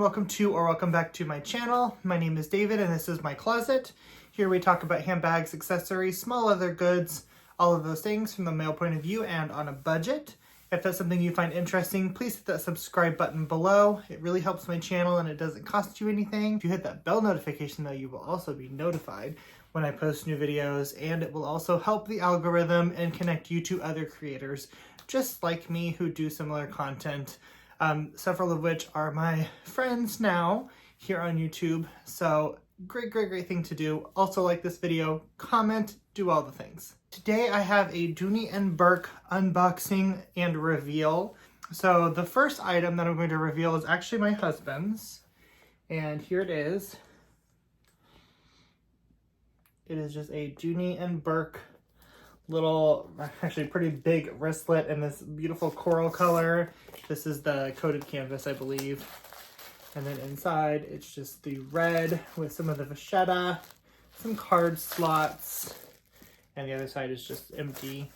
welcome to or welcome back to my channel. My name is David and this is my closet. Here we talk about handbags, accessories, small leather goods, all of those things from the male point of view and on a budget. If that's something you find interesting, please hit that subscribe button below. It really helps my channel and it doesn't cost you anything. If you hit that bell notification though, you will also be notified when I post new videos, and it will also help the algorithm and connect you to other creators just like me who do similar content. Several of which are my friends now here on YouTube. So great thing to do. Also like this video, comment, do all the things. Today I have a Dooney Bourke unboxing and reveal. So the first item that I'm going to reveal is actually my husband's. And here it is. It is just a Dooney Bourke little, actually pretty big wristlet in this beautiful coral color. This is the coated canvas, I believe. And then inside, it's just the red with some of the vachetta, some card slots, and the other side is just empty.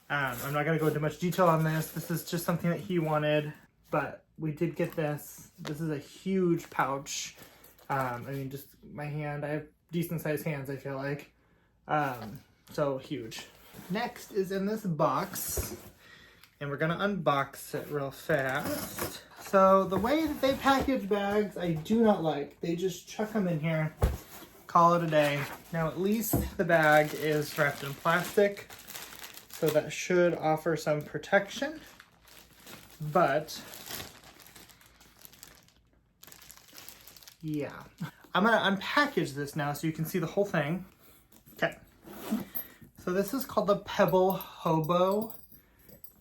I'm not gonna go into much detail on this. This is just something that he wanted, but we did get this. This is a huge pouch. I mean, just my hand, I have decent sized hands, I feel like. So huge. Next is in this box, and we're gonna unbox it real fast. So the way that they package bags, I do not like. They just chuck them in here, call it a day. Now at least the bag is wrapped in plastic, so that should offer some protection. But yeah, I'm gonna unpackage this now so you can see the whole thing. Okay. So this is called the Pebble Hobo,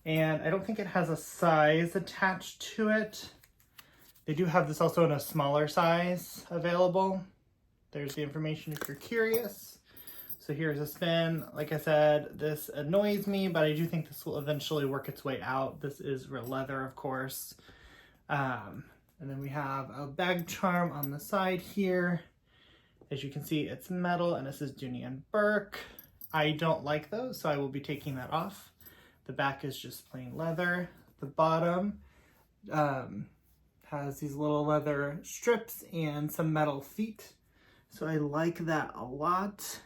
and I don't think it has a size attached to it. They do have this also in a smaller size available. There's the information if you're curious. So here's a spin. Like I said, this annoys me, but I do think this will eventually work its way out. This is real leather, of course. And then we have a bag charm on the side here. As you can see, it's metal, and this is Dooney Bourke. I don't like those, so I will be taking that off. The back is just plain leather. The bottom has these little leather strips and some metal feet. So I like that a lot.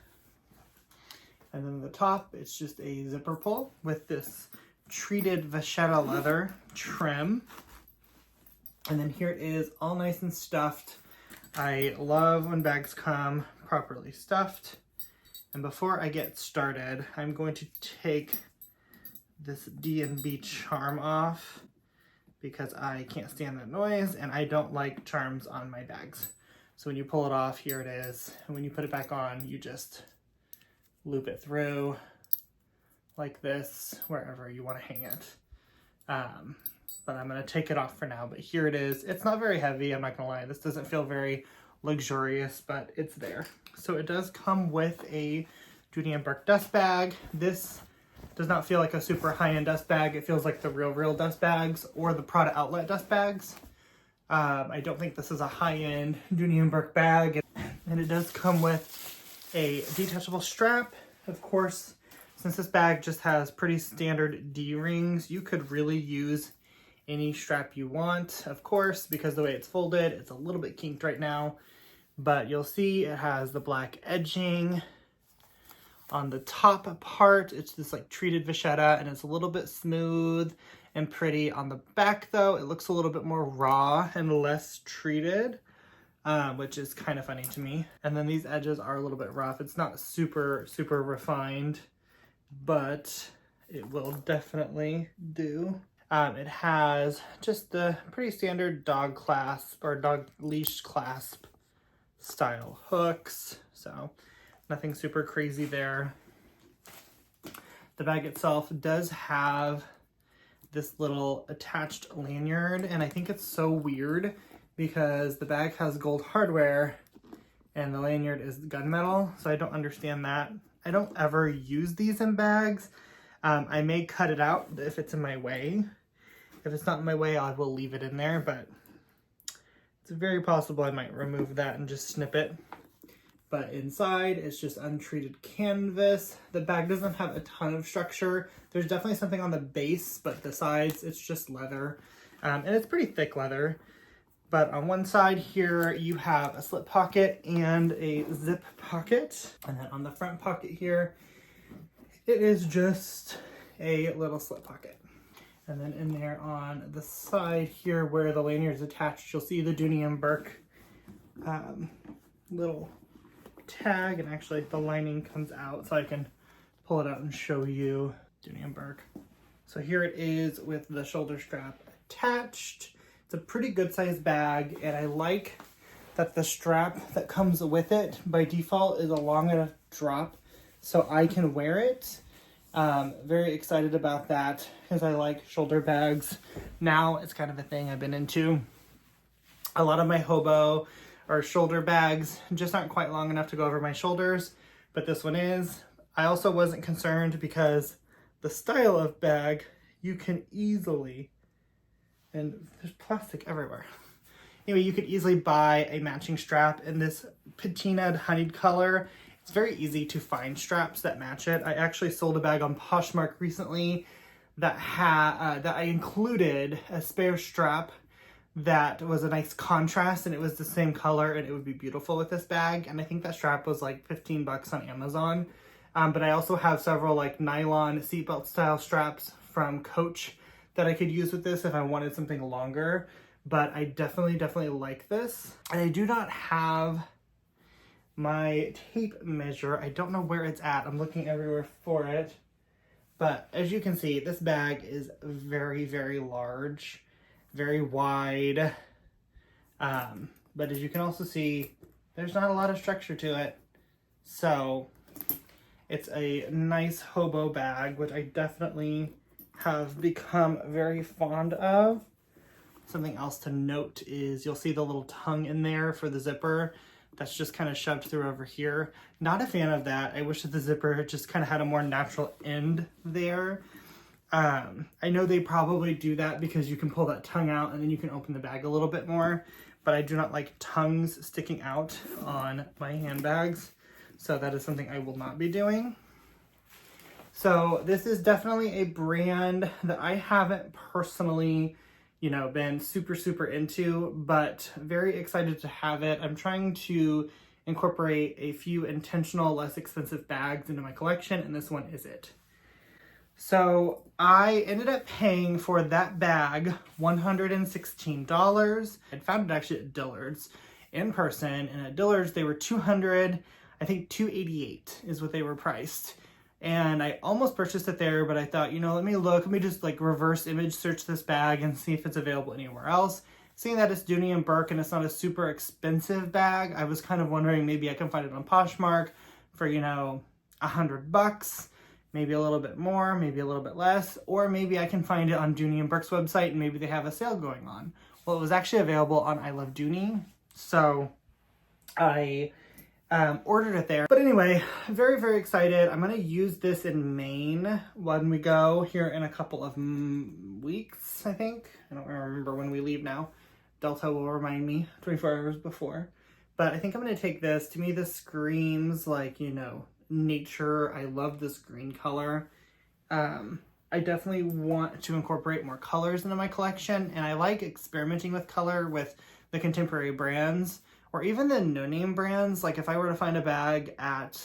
And then the top, it's just a zipper pull with this treated vachetta leather trim. And then here it is, all nice and stuffed. I love when bags come properly stuffed. And before I get started, I'm going to take this D&B charm off because I can't stand that noise and I don't like charms on my bags. So when you pull it off, here it is. And when you put it back on, you just loop it through like this, wherever you want to hang it. But I'm gonna take it off for now, but here it is. It's not very heavy, I'm not gonna lie. This doesn't feel very luxurious, but it's there. So it does come with a Dooney Bourke dust bag. This does not feel like a super high-end dust bag. It feels like the real dust bags or the Prada outlet dust bags. I don't think this is a high-end Dooney Bourke bag. And it does come with a detachable strap. Of course, since this bag just has pretty standard D-rings, you could really use any strap you want, of course, because the way it's folded, it's a little bit kinked right now. But you'll see it has the black edging on the top part. It's this like treated vachetta, and it's a little bit smooth and pretty. On the back though, it looks a little bit more raw and less treated, which is kind of funny to me. And then these edges are a little bit rough. It's not super refined, but it will definitely do. It has just the pretty standard dog clasp or dog leash clasp style hooks, so nothing super crazy there. The bag itself does have this little attached lanyard, and I think it's so weird because the bag has gold hardware and the lanyard is gunmetal, so I don't understand that. I don't ever use these in bags. I may cut it out if it's in my way. If it's not in my way, I will leave it in there, but it's very possible I might remove that and just snip it. But inside, it's just untreated canvas. The bag doesn't have a ton of structure. There's definitely something on the base, but the sides, it's just leather. And it's pretty thick leather. But on one side here, you have a slip pocket and a zip pocket. And then on the front pocket here, it is just a little slip pocket. And then in there on the side here where the lanyard is attached, you'll see the Dooney Bourke little tag. And actually the lining comes out so I can pull it out and show you Dooney Bourke. So here it is with the shoulder strap attached. It's a pretty good sized bag, and I like that the strap that comes with it by default is a long enough drop so I can wear it. Very excited about that because I like shoulder bags. Now it's kind of a thing I've been into. A lot of my hobo or shoulder bags just aren't quite long enough to go over my shoulders, but this one is. I also wasn't concerned because the style of bag, you can easily, and there's plastic everywhere. Anyway, you could easily buy a matching strap in this patinaed honeyed color. It's very easy to find straps that match it. I actually sold a bag on Poshmark recently that that I included a spare strap that was a nice contrast, and it was the same color, and it would be beautiful with this bag. And I think that strap was like 15 bucks on Amazon. But I also have several like nylon seatbelt style straps from Coach that I could use with this if I wanted something longer. But I definitely like this. And I do not have my tape measure. I don't know where it's at. I'm looking everywhere for it. But as you can see, this bag is very large, very wide. But as you can also see, there's not a lot of structure to it. So it's a nice hobo bag, which I definitely have become very fond of. Something else to note is you'll see the little tongue in there for the zipper. That's just kind of shoved through over here. Not a fan of that. I wish that the zipper just kind of had a more natural end there. I know they probably do that because you can pull that tongue out and then you can open the bag a little bit more, but I do not like tongues sticking out on my handbags. So that is something I will not be doing. So this is definitely a brand that I haven't personally, been super into, but very excited to have it. I'm trying to incorporate a few intentional, less expensive bags into my collection, and this one is it. So I ended up paying for that bag $116. I found it actually at Dillard's in person, and at Dillard's they were $200. I think $288 is what they were priced. And I almost purchased it there, but I thought, let me just like reverse image search this bag and see if it's available anywhere else. Seeing that it's Dooney Bourke and it's not a super expensive bag, I was kind of wondering maybe I can find it on Poshmark for, $100, maybe a little bit more, maybe a little bit less, or maybe I can find it on Dooney Bourke's website and maybe they have a sale going on. Well, it was actually available on I Love Dooney, so I ordered it there. But anyway, very excited. I'm going to use this in Maine when we go here in a couple of weeks, I think. I don't remember when we leave now. Delta will remind me 24 hours before. But I think I'm going to take this. To me, this screams like, nature. I love this green color. I definitely want to incorporate more colors into my collection, and I like experimenting with color with the contemporary brands. Or even the no-name brands. Like if I were to find a bag at,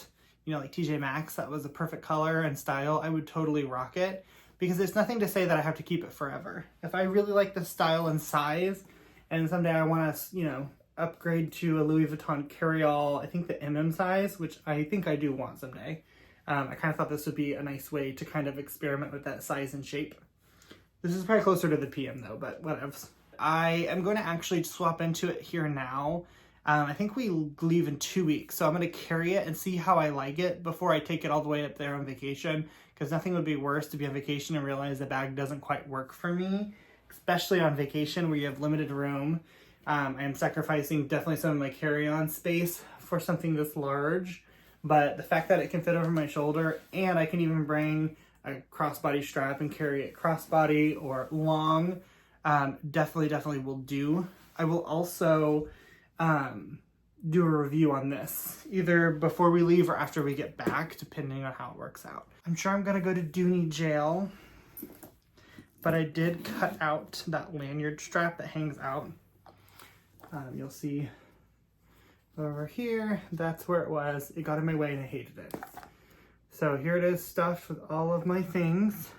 like TJ Maxx that was a perfect color and style, I would totally rock it. Because there's nothing to say that I have to keep it forever. If I really like the style and size, and someday I want to, upgrade to a Louis Vuitton carry-all, I think the MM size, which I think I do want someday. I kind of thought this would be a nice way to kind of experiment with that size and shape. This is probably closer to the PM though, but whatevs. I am going to actually swap into it here now. I think we leave in 2 weeks, so I'm going to carry it and see how I like it before I take it all the way up there on vacation, because nothing would be worse to be on vacation and realize the bag doesn't quite work for me, especially on vacation where you have limited room. I am sacrificing definitely some of my carry-on space for something this large, but the fact that it can fit over my shoulder and I can even bring a crossbody strap and carry it crossbody or long, definitely will do. I will also do a review on this either before we leave or after we get back, depending on how it works out. I'm sure I'm gonna go to Dooney jail, but I did cut out that lanyard strap that hangs out. You'll see over here, that's where it was. It got in my way and I hated it. So here it is, stuffed with all of my things.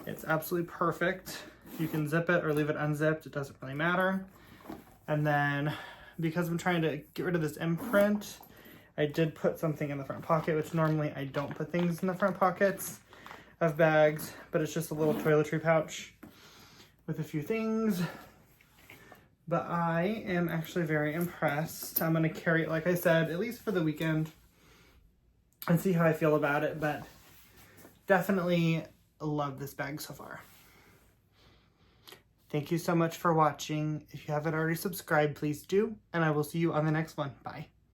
It's absolutely perfect. You can zip it or leave it unzipped, it doesn't really matter. And then, because I'm trying to get rid of this imprint, I did put something in the front pocket, which normally I don't put things in the front pockets of bags, but it's just a little toiletry pouch with a few things. But I am actually very impressed. I'm gonna carry it, like I said, at least for the weekend and see how I feel about it, but definitely love this bag so far. Thank you so much for watching. If you haven't already subscribed, please do, and I will see you on the next one. Bye.